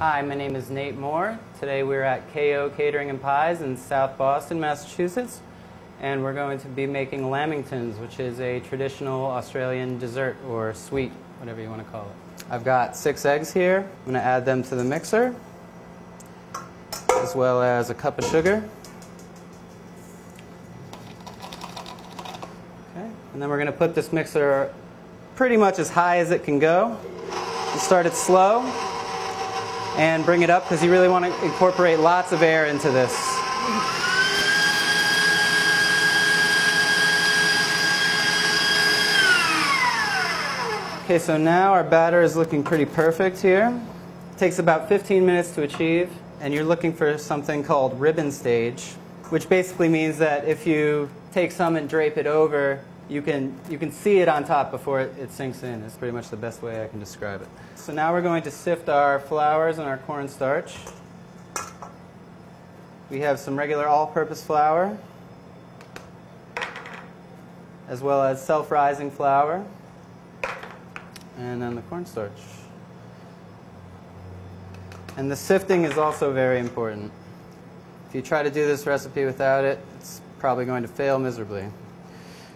Hi, my name is Nate Moore. Today we're at KO Catering and Pies in South Boston, Massachusetts, and we're going to be making Lamingtons, which is a traditional Australian dessert or sweet, whatever you want to call it. I've got 6 eggs here. I'm going to add them to the mixer, as well as a cup of sugar. Okay. And then we're going to put this mixer pretty much as high as it can go. You start it slow and bring it up because you really want to incorporate lots of air into this. Okay, so now our batter is looking pretty perfect here. It takes about 15 minutes to achieve, and you're looking for something called ribbon stage, which basically means that if you take some and drape it over, you can see it on top before it sinks in. It's pretty much the best way I can describe it. So now we're going to sift our flours and our cornstarch. We have some regular all-purpose flour, as well as self-rising flour, and then the cornstarch. And the sifting is also very important. If you try to do this recipe without it, it's probably going to fail miserably.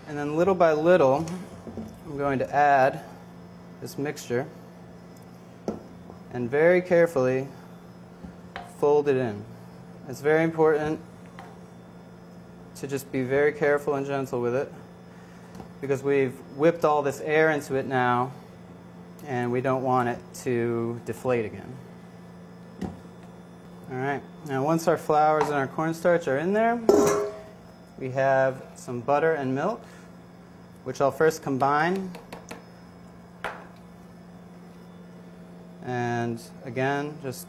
And then little by little, I'm going to add this mixture and very carefully fold it in. It's very important to just be very careful and gentle with it, because we've whipped all this air into it now and we don't want it to deflate again. Alright, now once our flours and our cornstarch are in there, we have some butter and milk, which I'll first combine. And again, just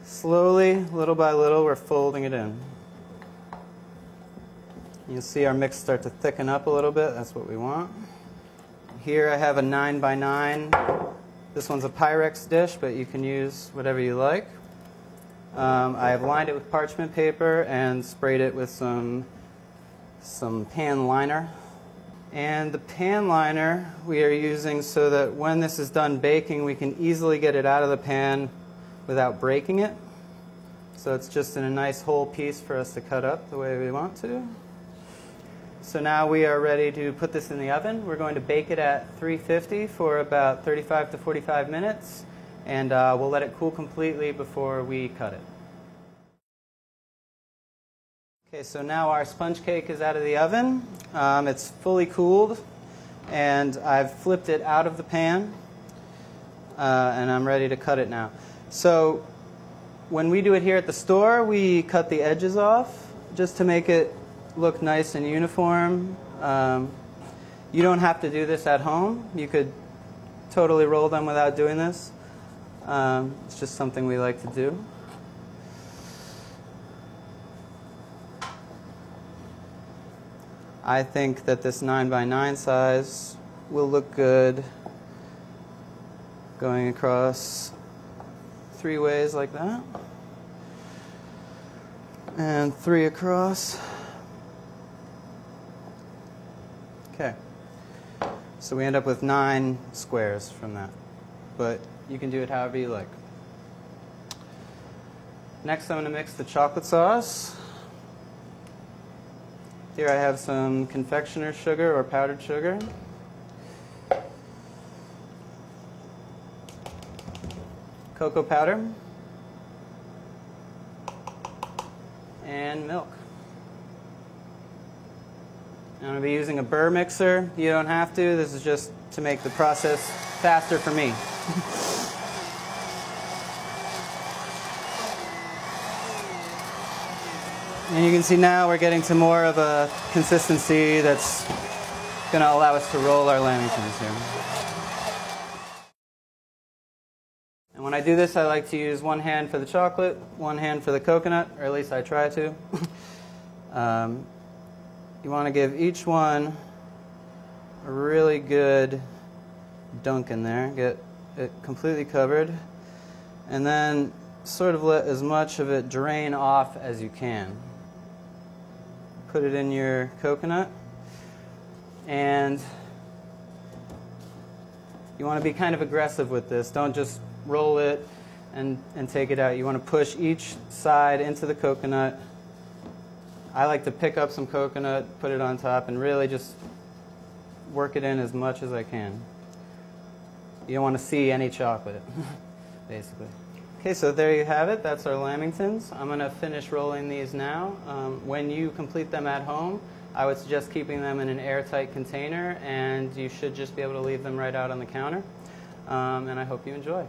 slowly, little by little, we're folding it in. You'll see our mix start to thicken up a little bit. That's what we want. Here I have a 9x9. This one's a Pyrex dish, but you can use whatever you like. I have lined it with parchment paper and sprayed it with some pan liner. And the pan liner we are using so that when this is done baking, we can easily get it out of the pan without breaking it. So it's just in a nice whole piece for us to cut up the way we want to. So now we are ready to put this in the oven. We're going to bake it at 350 for about 35 to 45 minutes, and we'll let it cool completely before we cut it. Okay, so now our sponge cake is out of the oven. It's fully cooled, and I've flipped it out of the pan, and I'm ready to cut it now. So when we do it here at the store, we cut the edges off just to make it look nice and uniform. You don't have to do this at home. You could totally roll them without doing this. It's just something we like to do. I think that this 9x9 size will look good going across 3 ways like that, and 3 across. Okay, so we end up with 9 squares from that, but you can do it however you like. Next, I'm going to mix the chocolate sauce. Here I have some confectioner's sugar or powdered sugar, cocoa powder, and milk. I'm going to be using a burr mixer. You don't have to. This is just to make the process faster for me. And you can see now we're getting to more of a consistency that's going to allow us to roll our lamingtons here. And when I do this, I like to use one hand for the chocolate, one hand for the coconut, or at least I try to. You want to give each one a really good dunk in there, get it completely covered, and then sort of let as much of it drain off as you can. Put it in your coconut, and you want to be kind of aggressive with this. Don't just roll it and take it out. You want to push each side into the coconut. I like to pick up some coconut, put it on top, and really just work it in as much as I can. You don't want to see any chocolate, basically. Okay, so there you have it. That's our Lamingtons. I'm going to finish rolling these now. When you complete them at home, I would suggest keeping them in an airtight container, and you should just be able to leave them right out on the counter. And I hope you enjoy.